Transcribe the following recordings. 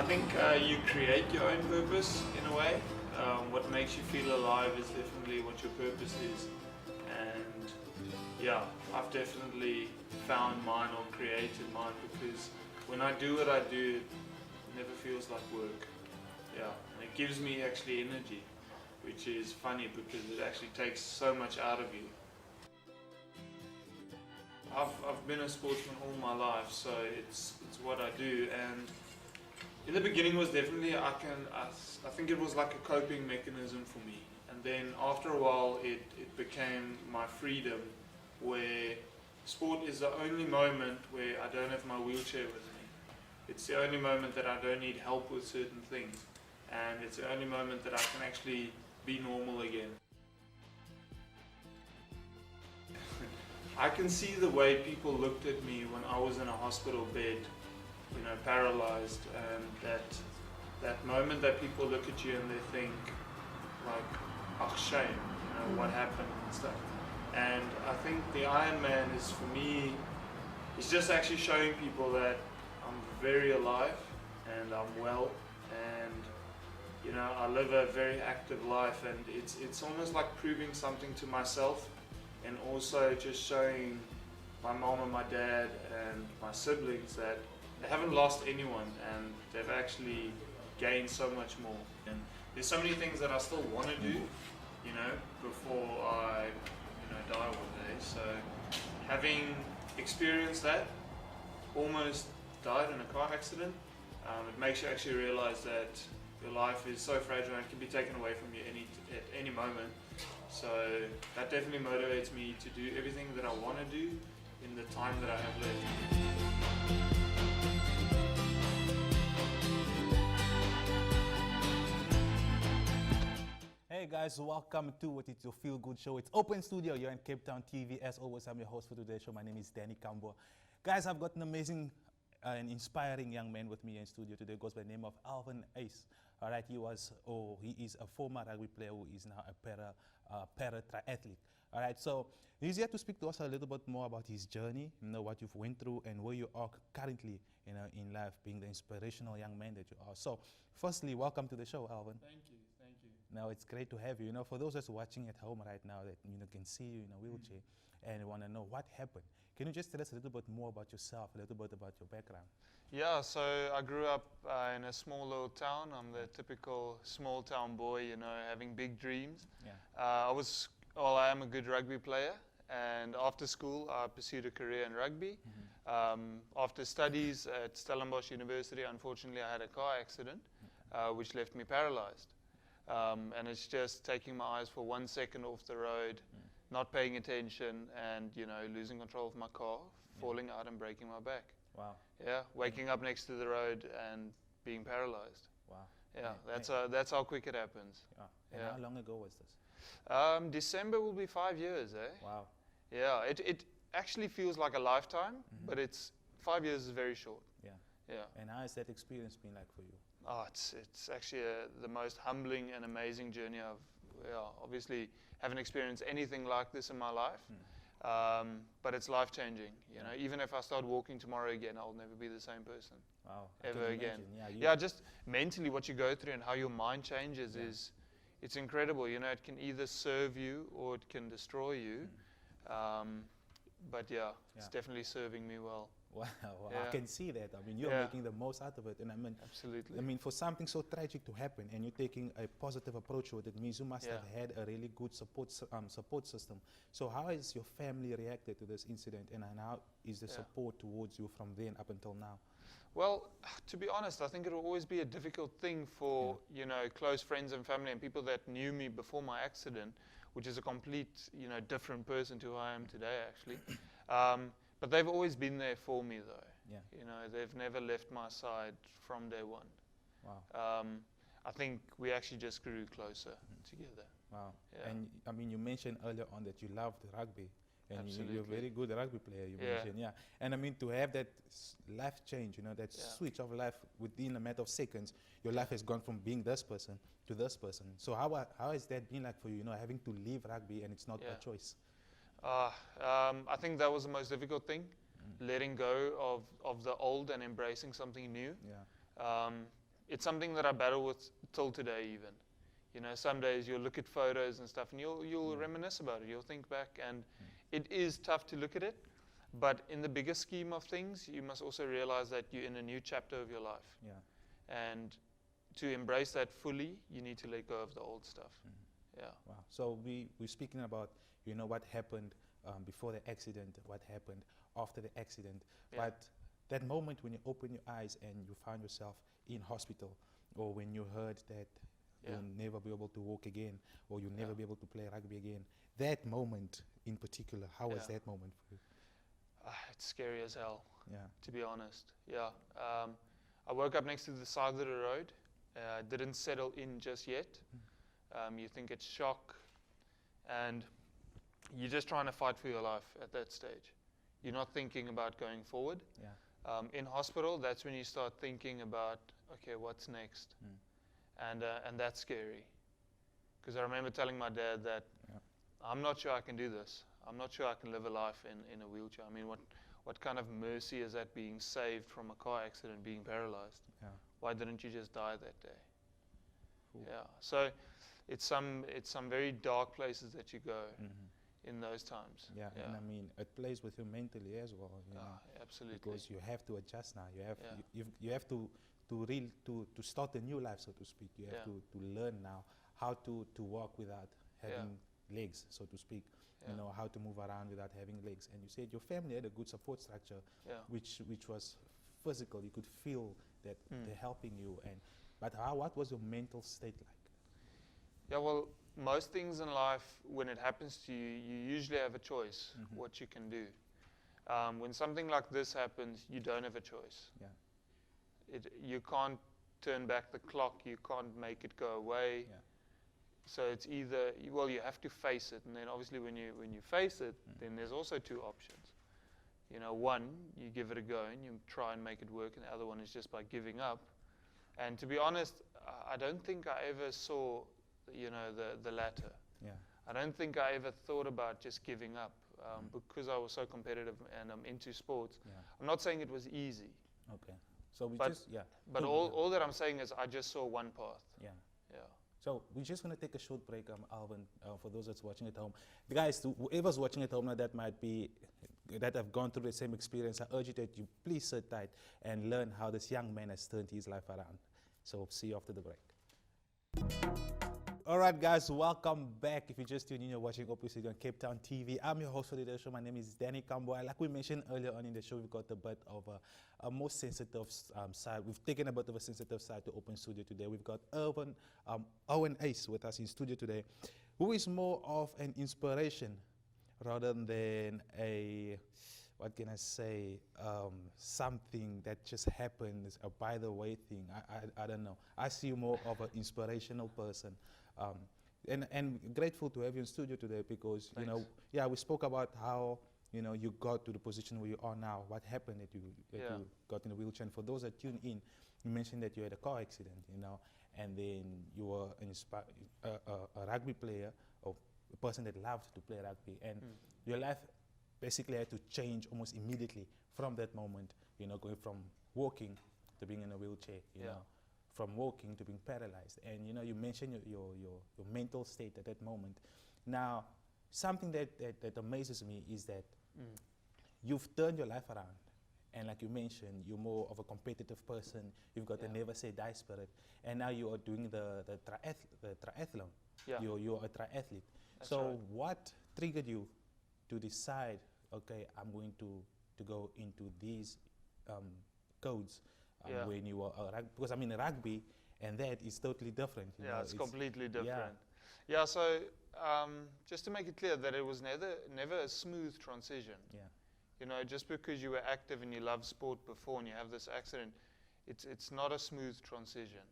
I think you create your own purpose in a way. What makes you feel alive is definitely what your purpose is. And yeah, I've definitely found mine or created mine because when I do what I do, it never feels like work. Yeah, and it gives me actually energy, which is funny because it actually takes so much out of you. I've been a sportsman all my life, so it's what I do. And in the beginning was definitely I think it was like a coping mechanism for me. And then after a while it became my freedom, where sport is the only moment where I don't have my wheelchair with me. It's the only moment that I don't need help with certain things. And it's the only moment that I can actually be normal again. I can see the way people looked at me when I was in a hospital bed, paralyzed, and that moment that people look at you and they think like, oh shame, what happened and stuff. And I think the Ironman is, for me, it's just actually showing people that I'm very alive and I'm well, and I live a very active life, and it's almost like proving something to myself, and also just showing my mom and my dad and my siblings that they haven't lost anyone and they've actually gained so much more. And there's so many things that I still want to do, before I, die one day. So having experienced that, almost died in a car accident, it makes you actually realize that your life is so fragile and can be taken away from you at any moment. So that definitely motivates me to do everything that I want to do in the time that I have left. Hey guys, welcome to What Is Your Feel Good Show. It's Open Studio. You're in Cape Town TV. As always, I'm your host for today's show. My name is Danny Cambo. Guys, I've got an amazing and inspiring young man with me in studio today. Goes by the name of Alwyn Uys. All right, he is a former rugby player who is now a para triathlete. All right, so he's here to speak to us a little bit more about his journey, what you've went through and where you are currently, in life, being the inspirational young man that you are. So, firstly, welcome to the show, Alwyn. Thank you. Now it's great to have you. For those that's watching at home right now that can see you in a wheelchair and want to know what happened, can you just tell us a little bit more about yourself, a little bit about your background? Yeah, so I grew up in a small little town. I'm the typical small town boy, having big dreams. Yeah. I am a good rugby player, and after school I pursued a career in rugby. After studies at Stellenbosch University, unfortunately I had a car accident, which left me paralyzed. And it's just taking my eyes for 1 second off the road, not paying attention, and losing control of my car, falling out and breaking my back. Wow. Yeah, waking up next to the road and being paralyzed. Wow. Yeah, that's how quick it happens. And Yeah. how long ago was this? December will be 5 years, eh? Wow. Yeah, it actually feels like a lifetime, but 5 years is very short. Yeah. Yeah. And how has that experience been like for you? Oh, it's actually the most humbling and amazing journey obviously haven't experienced anything like this in my life, but it's life-changing. Even if I start walking tomorrow again, I'll never be the same person. Wow. Ever again. Yeah, Just mentally what you go through and how your mind changes it's incredible. It can either serve you or it can destroy you. But it's definitely serving me well. Wow, Yeah. I can see that. You're making the most out of it, and Absolutely. for something so tragic to happen, and you're taking a positive approach to it, it means you must have had a really good support system. So, how has your family reacted to this incident, and how is the support towards you from then up until now? Well, to be honest, I think it will always be a difficult thing for close friends and family and people that knew me before my accident, which is a complete different person to who I am today, actually. But they've always been there for me, though. Yeah. They've never left my side from day one. Wow. I think we actually just grew closer together. Wow. Yeah. And you mentioned earlier on that you loved rugby, and Absolutely. you're a very good rugby player. You mentioned, yeah. And to have that life change, that switch of life within a matter of seconds, your life has gone from being this person to this person. So how has that been like for you? Having to leave rugby and it's not a choice. I think that was the most difficult thing, letting go of the old and embracing something new. Yeah. it's something that I battle with till today even. You know, some days you'll look at photos and stuff and you'll reminisce about it. You'll think back, and it is tough to look at it. But in the bigger scheme of things, you must also realize that you're in a new chapter of your life. Yeah. And to embrace that fully, you need to let go of the old stuff. Yeah. Wow. So we're speaking about, you know, what happened before the accident, what happened after the accident. Yeah. But that moment when you open your eyes and you found yourself in hospital, or when you heard that you'll never be able to walk again, or you'll never be able to play rugby again, that moment in particular, how was that moment for you? It's scary as hell, Yeah. to be honest. Yeah. I woke up next to the side of the road. Didn't settle in just yet. You think it's shock, and you're just trying to fight for your life at that stage. You're not thinking about going forward. Yeah. In hospital, that's when you start thinking about, okay, what's next? And that's scary. Because I remember telling my dad that I'm not sure I can do this. I'm not sure I can live a life in a wheelchair. I mean, what kind of mercy is that, being saved from a car accident, being paralyzed? Yeah. Why didn't you just die that day? Cool. Yeah. So it's some very dark places that you go in those times. Yeah. And I mean, it plays with you mentally as well. You know, absolutely. because you have to adjust now. You have to start a new life, so to speak. You have to learn now how to walk without having legs, so to speak. You know, how to move around without having legs. And you said your family had a good support structure, which was physical. You could feel that they're helping you. But what was your mental state like? Yeah, well, most things in life, when it happens to you, you usually have a choice what you can do. When something like this happens, you don't have a choice. Yeah. You can't turn back the clock. You can't make it go away. Yeah. So it's either, well, you have to face it, and then obviously when you face it, then there's also two options. You know, one, you give it a go and you try and make it work, and the other one is just by giving up. And to be honest, I don't think I ever saw, you know, the latter. Yeah. I don't think I ever thought about just giving up because I was so competitive and I'm into sports. Yeah. I'm not saying it was easy. Okay. So we But Cool. all that I'm saying is I just saw one path. Yeah. Yeah. So we're just going to take a short break, Alwyn, for those that's watching at home. The guys, whoever's watching at home now that have gone through the same experience, I urge you that you please sit tight and learn how this young man has turned his life around. So see you after the break. All right, guys, welcome back. If you just tuned in, you're watching Open Studio on Cape Town TV. I'm your host for today's show. My name is Danny Kambo. Like we mentioned earlier on in the show, we've got a bit of a more sensitive side. We've taken a bit of a sensitive side to Open Studio today. We've got Alwyn Uys with us in studio today, who is more of an inspiration rather than a, what can I say, something that just happens, a by the way thing. I don't know. I see you more of an inspirational person. And grateful to have you in studio today because, Thanks. you know, we spoke about how, you know, you got to the position where you are now. What happened that you got in a wheelchair? And for those that tune in, you mentioned that you had a car accident, you know, and then you were a rugby player or a person that loved to play rugby. And your life basically had to change almost immediately from that moment, you know, going from walking to being in a wheelchair, you know, from walking to being paralyzed. And, you know, you mentioned your mental state at that moment. Now, something that amazes me is that you've turned your life around. And like you mentioned, you're more of a competitive person. You've got a never say die spirit. And now you are doing the triathlon. Yeah. You're a triathlete. That's so right. what triggered you to decide, okay, I'm going to go into these codes when you were because I mean rugby and that is totally different. You know, It's completely different. Yeah, so just to make it clear that it was never a smooth transition. Yeah. You know, just because you were active and you loved sport before and you have this accident, it's not a smooth transition.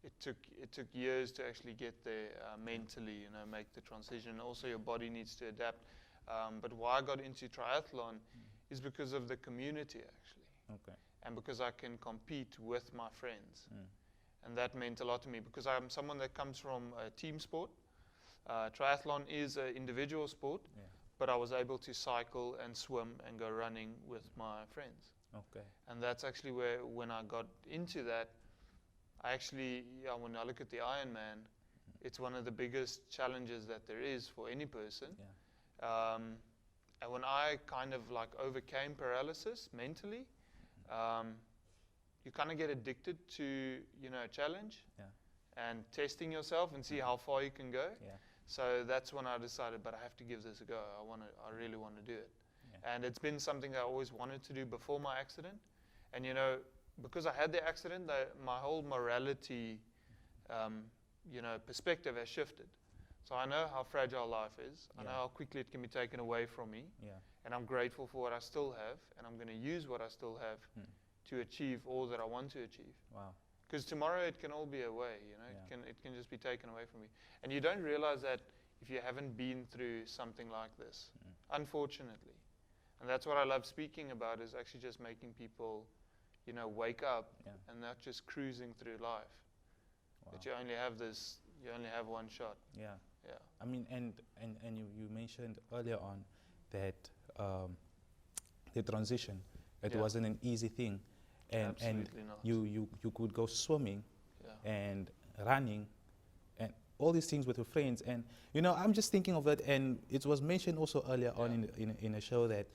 It took years to actually get there mentally, you know, make the transition. Also, your body needs to adapt. But why I got into triathlon is because of the community, actually. Okay. And because I can compete with my friends. And that meant a lot to me because I'm someone that comes from a team sport. Triathlon is an individual sport, but I was able to cycle and swim and go running with my friends. Okay. And that's actually when I got into that, I actually, when I look at the Ironman, it's one of the biggest challenges that there is for any person. Yeah. And when I kind of like overcame paralysis mentally, you kind of get addicted to, a challenge and testing yourself and see how far you can go. Yeah. So that's when I decided, but I have to give this a go. I really want to do it. Yeah. And it's been something I always wanted to do before my accident. And because I had the accident, my whole morality, perspective has shifted. So I know how fragile life is. I know how quickly it can be taken away from me. Yeah. And I'm grateful for what I still have, and I'm going to use what I still have to achieve all that I want to achieve. Wow. Because tomorrow it can all be away, it can just be taken away from you. And you don't realize that if you haven't been through something like this, unfortunately. And that's what I love speaking about, is actually just making people, wake up and not just cruising through life. Wow. That you only have one shot. Yeah. Yeah. I mean, and you mentioned earlier on that the transition, it wasn't an easy thing. And not. You could go swimming and running and all these things with your friends. And, I'm just thinking of that. And it was mentioned also earlier on in a show that,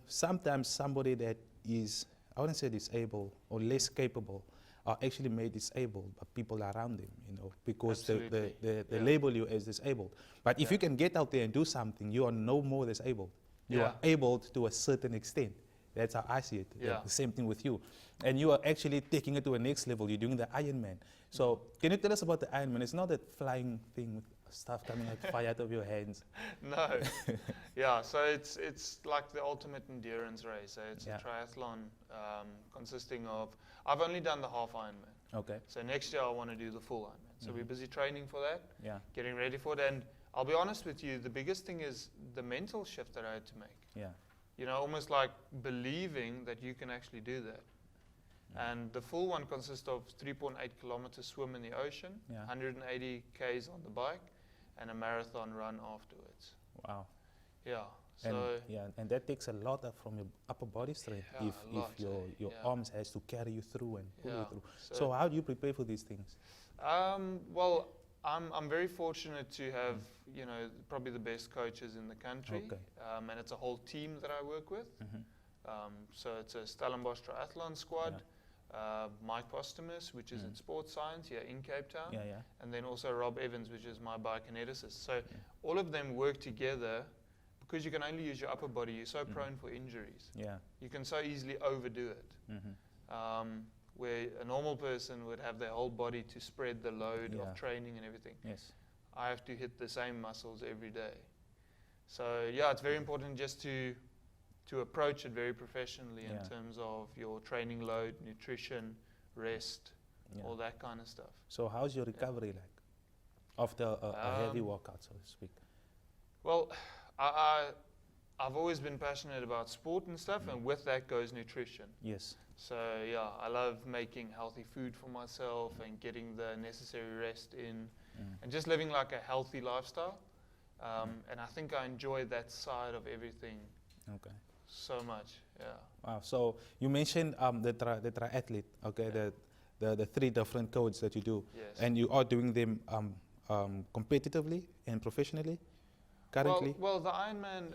sometimes somebody that is, I wouldn't say disabled or less capable, are actually made disabled by people around them, because they label you as disabled. But if you can get out there and do something, you are no more disabled. You are able to a certain extent. That's how I see it. Yeah. The same thing with you. And you are actually taking it to a next level. You're doing the Ironman. So can you tell us about the Ironman? It's not that flying thing with stuff coming like fire out of your hands. No. Yeah, so it's like the ultimate endurance race. So it's a triathlon consisting of, I've only done the half Ironman. Okay. So next year I want to do the full Ironman. So we're busy training for that, getting ready for it. And I'll be honest with you, the biggest thing is the mental shift that I had to make. Yeah. Almost like believing that you can actually do that. And the full one consists of 3.8 kilometers swim in the ocean, 180 Ks on the bike, and a marathon run afterwards. Wow. Yeah. So and that takes a lot from your upper body strength if your arms has to carry you through and pull you through. So how do you prepare for these things? Well, I'm very fortunate to have probably the best coaches in the country, and it's a whole team that I work with. So it's a Stellenbosch triathlon squad, Mike Postumus, which is in sports science here in Cape Town, and then also Rob Evans, which is my biokineticist. So all of them work together because you can only use your upper body. You're so prone for injuries. Yeah. You can so easily overdo it. Where a normal person would have their whole body to spread the load of training and everything. Yes. I have to hit the same muscles every day. So it's very important just to approach it very professionally in terms of your training load, nutrition, rest, all that kind of stuff. So how's your recovery like after a heavy workout, so to speak? Well, I've always been passionate about sport and stuff, and with that goes nutrition. Yes. So I love making healthy food for myself and getting the necessary rest in, and just living like a healthy lifestyle. And I think I enjoy that side of everything. Okay. So much. Yeah. Wow. So you mentioned the triathlete. Okay. Yeah. The three different codes that you do. Yes. And you are doing them competitively and professionally currently. Well, the Ironman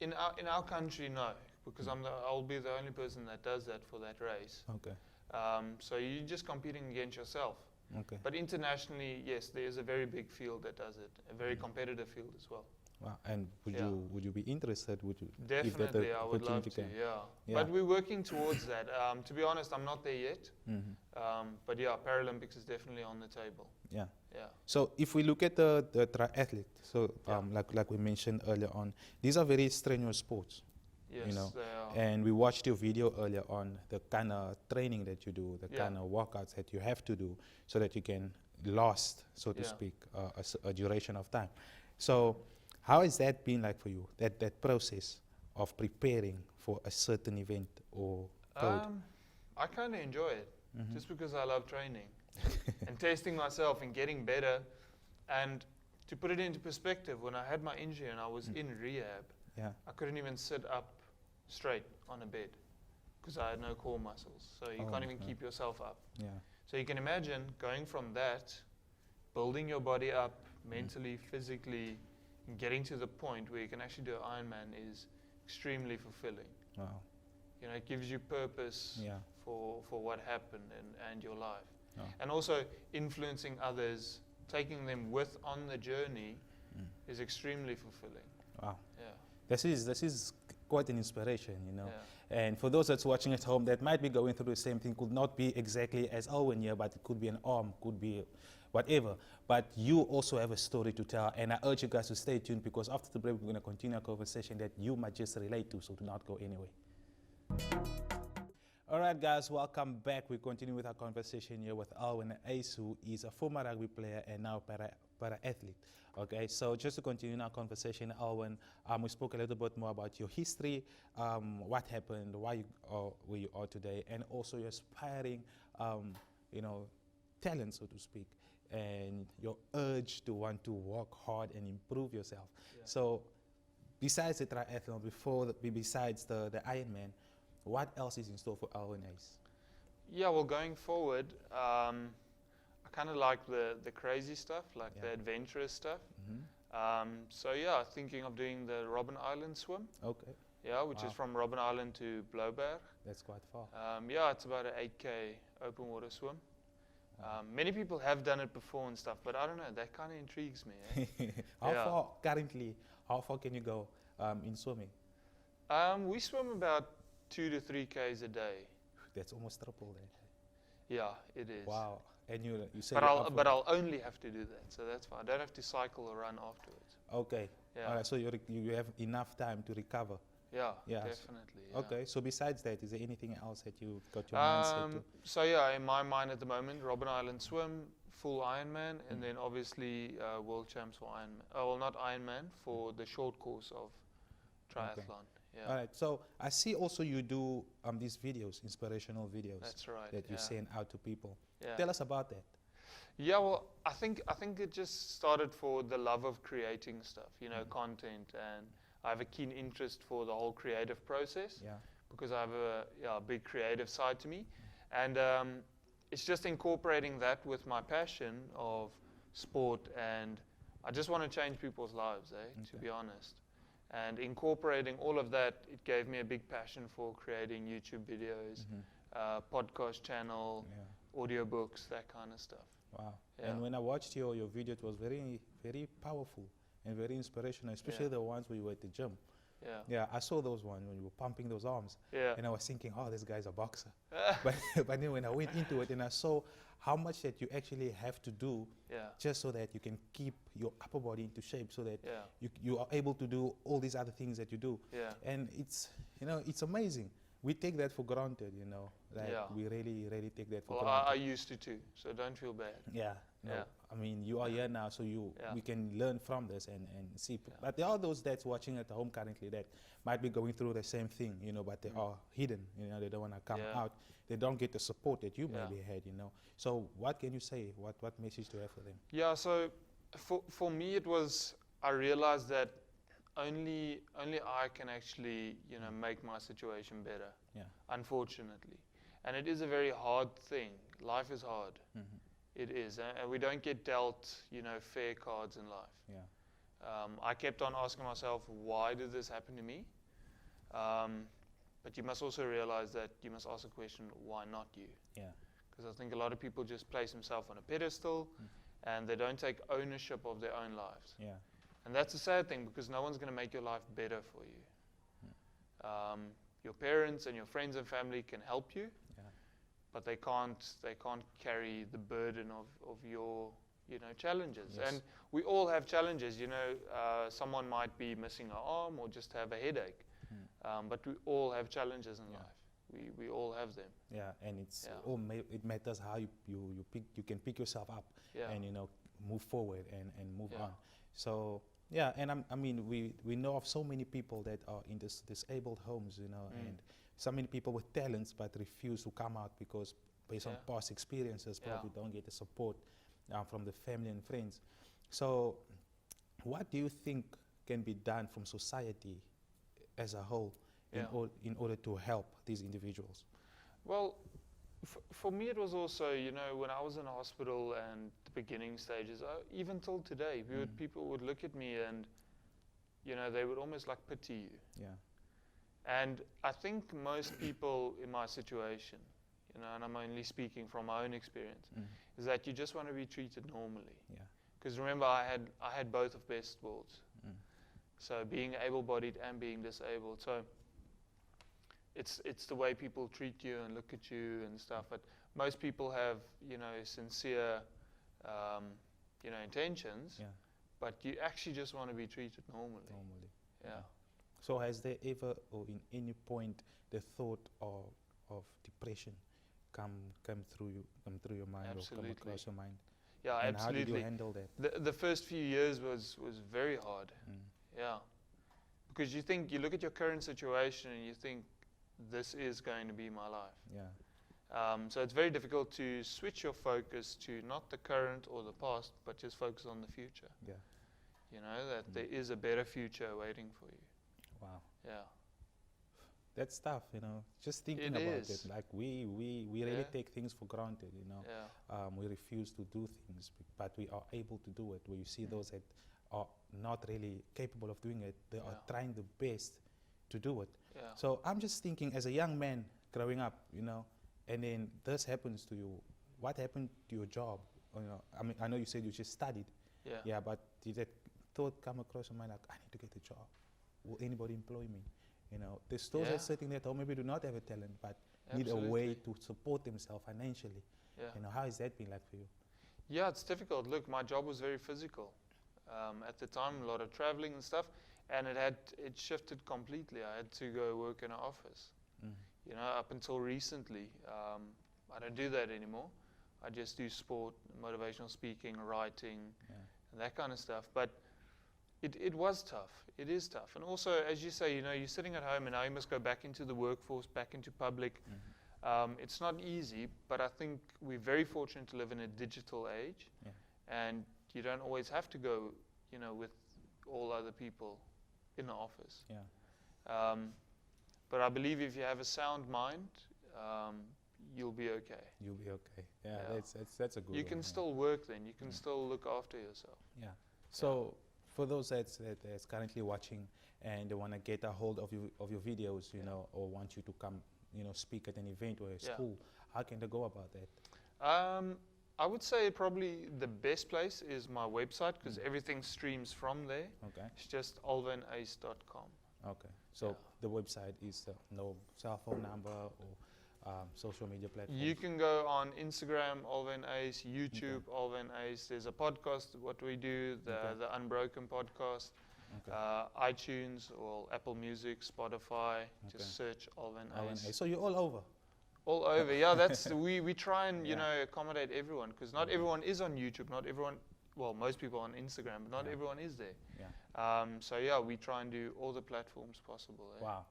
in our country, no. Because I'll be the only person that does that for that race. Okay. So you're just competing against yourself. Okay. But internationally, yes, there is a very big field that does it, a very competitive field as well. Wow. And would you be interested? Would you? Definitely, I would love to. Yeah. But we're working towards that. To be honest, I'm not there yet. But Paralympics is definitely on the table. Yeah. Yeah. So if we look at the triathlete, so like we mentioned earlier on, these are very strenuous sports. Yes, they are. And we watched your video earlier on, the kind of training that you do, the kind of workouts that you have to do so that you can last, so to speak, a duration of time. So how has that been like for you, that process of preparing for a certain event or code? I kind of enjoy it, just because I love training and testing myself and getting better. And to put it into perspective, when I had my injury and I was in rehab, I couldn't even sit up straight on a bed because I had no core muscles. So you can't even keep yourself up. Yeah. So you can imagine going from that, building your body up mentally, physically, and getting to the point where you can actually do an Ironman is extremely fulfilling. Wow. You know, it gives you purpose Yeah. for what happened and your life. Oh. And also influencing others, taking them with on the journey is extremely fulfilling. Wow. Yeah. This is quite an inspiration, you know. Yeah. And for those that's watching at home that might be going through the same thing, could not be exactly as Alwyn here, but it could be an arm, could be whatever. But you also have a story to tell, and I urge you guys to stay tuned, because after the break we're going to continue a conversation that you might just relate to, so do not go anywhere. All right, guys, welcome back. We continue with our conversation here with Alwyn Uys, who is a former rugby player and now para-athlete. Okay, so just to continue our conversation, Alwyn, we spoke a little bit more about your history, what happened, why you are where you are today, and also your aspiring, you know, talent, so to speak, and your urge to want to work hard and improve yourself. Yeah. So, besides the triathlon, besides the Ironman, what else is in store for Alwyn Uys? Yeah, well, going forward, I kind of like the crazy stuff, like Yeah. the adventurous stuff. Mm-hmm. So yeah, thinking of doing the Robben Island swim. Okay, Yeah, which Wow. is from Robben Island to Blouberg. that's quite far. Yeah, it's about an 8K open water swim. Many people have done it before and stuff, but I don't know, that kind of intrigues me. Eh? How Yeah. far currently? How far can you go in swimming? We swim about 2 to 3 Ks a day. That's almost triple there. Yeah, it is. Wow. And you said But you're I'll up for but it. I'll only have to do that, so that's fine. I don't have to cycle or run afterwards. Okay. Yeah. All right. So you have enough time to recover. Yeah, Yeah. definitely. Yeah. Okay. So besides that, is there anything else that you got your mindset to? So yeah, in my mind at the moment, Robben Island swim, full Ironman, and then obviously world champs for Ironman. Oh, well, not Ironman, for the short course of triathlon. Yeah, All right. So I see also you do these videos, inspirational videos that's right. that you yeah. send out to people. Yeah. Tell us about that. Yeah, well, I think it just started for the love of creating stuff, you know, content, and I have a keen interest for the whole creative process Yeah. because I have a big creative side to me, and it's just incorporating that with my passion of sport, and I just want to change people's lives, to Okay. be honest. And incorporating all of that, it gave me a big passion for creating YouTube videos, podcast channel, Yeah. audiobooks, that kind of stuff. Wow. Yeah. And when I watched your video, it was very, very powerful and very inspirational, especially Yeah. the ones where you were at the gym. Yeah. Yeah, I saw those ones when you were pumping those arms. Yeah. And I was thinking, oh, this guy's a boxer. but then when I went into it and I saw how much that you actually have to do Yeah. just so that you can keep your upper body into shape so that Yeah. you are able to do all these other things that you do. Yeah. And it's, you know, it's amazing. We take that for granted, you know. Like Yeah. we really, really take that for Well, granted. I used to too, so don't feel bad. Yeah, no. Yeah. I mean, you are here now, so Yeah. we can learn from this and see. Yeah. But there are those that's watching at home currently that might be going through the same thing, you know, but they are hidden, you know, they don't want to come Yeah. out. They don't get the support that you Yeah. maybe had, you know. So what can you say? What message do you have for them? Yeah, so for me it was, I realized that only I can actually, you know, make my situation better, Yeah. unfortunately. And it is a very hard thing. Life is hard. It is. And we don't get dealt, you know, fair cards in life. Yeah. I kept on asking myself, why did this happen to me? But you must also realize that you must ask the question, why not you? Yeah. Because I think a lot of people just place themselves on a pedestal and they don't take ownership of their own lives. Yeah. And that's a sad thing because no one's going to make your life better for you. Your parents and your friends and family can help you, Yeah. but they can't carry the burden of your, you know, challenges. Yes. And we all have challenges. You know, someone might be missing an arm or just have a headache, but we all have challenges in Yeah. life. We all have them. Yeah, and it's Yeah. it matters how you can pick yourself up Yeah. and, you know, move forward and move Yeah. on. So yeah, and I mean we know of so many people that are in this disabled homes, you know, and so many people with talents but refuse to come out because based on Yeah. past experiences, Yeah. probably don't get the support from the family and friends. So what do you think can be done from society as a whole Yeah. in order to help these individuals? Well, For me, it was also, you know, when I was in hospital and the beginning stages, even till today, people would look at me and, you know, they would almost like pity you. Yeah. And I think most people in my situation, you know, and I'm only speaking from my own experience, is that you just want to be treated normally. Yeah. Because remember, I had both of best worlds. So being able-bodied and being disabled. So it's the way people treat you and look at you and stuff. But most people have, you know, sincere, you know, intentions. Yeah. But you actually just want to be treated normally. Normally. Yeah. So has there ever, or in any point, the thought of depression come through your mind Absolutely. or come across your mind? Yeah, And absolutely. how did you handle that? The first few years was very hard. Yeah. Because you look at your current situation and you think, this is going to be my life. Yeah. So it's very difficult to switch your focus to not the current or the past, but just focus on the future. Yeah. You know, that there is a better future waiting for you. Wow. Yeah. That's tough, you know. Just thinking It about is. it, like we really Yeah. take things for granted, you know. Yeah. We refuse to do things, but we are able to do it. Where you see those that are not really capable of doing it, they are trying the best to do it. Yeah. So I'm just thinking, as a young man growing up, you know, and then this happens to you. What happened to your job? You know, I mean, I know you said you just studied. Yeah. Yeah, but did that thought come across your mind like, I need to get a job? Will anybody employ me? You know, there's those that sitting there at home maybe do not have a talent, but need a way to support themselves financially. Yeah. You know, how has that been like for you? Yeah, it's difficult. Look, my job was very physical. At the time, a lot of traveling and stuff, and it shifted completely. I had to go work in an office. You know, up until recently, I don't do that anymore. I just do sport, motivational speaking, writing, and that kind of stuff. But it was tough. It is tough. And also, as you say, you know, you're sitting at home and now you must go back into the workforce, back into public. It's not easy, but I think we're very fortunate to live in a digital age. Yeah. And you don't always have to go, you know, with all other people in the office. Yeah. But I believe if you have a sound mind, you'll be okay. You'll be okay. Yeah, Yeah. that's a good You one, can yeah. still work then. You can still look after yourself. Yeah. So for those that's currently watching and they want to get a hold of your videos, you know, or want you to come, you know, speak at an event or a school, how can they go about that? I would say probably the best place is my website because everything streams from there. Okay. It's just alwynuys.com. Okay. So the website is no cell phone number or social media platforms? You can go on Instagram, Alwyn Uys, YouTube, Alwyn Uys. There's a podcast, what we do, the Unbroken podcast, iTunes or Apple Music, Spotify. Just search Alwyn Uys. So you're all over? All over, yeah. That's we try and you know accommodate everyone because not everyone is on YouTube. Not everyone, well, most people on Instagram, but not everyone is there. Yeah. So yeah, we try and do all the platforms possible. Wow.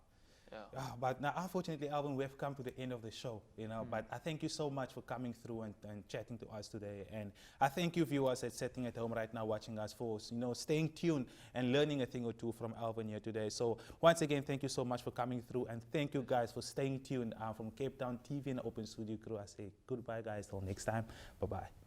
Yeah. But now, unfortunately, Alwyn, we have come to the end of the show, you know, but I thank you so much for coming through and chatting to us today. And I thank you viewers that's sitting at home right now watching us for, you know, staying tuned and learning a thing or two from Alwyn here today. So once again, thank you so much for coming through and thank you guys for staying tuned from Cape Town TV and Open Studio crew. I say goodbye guys, till next time. Bye-bye.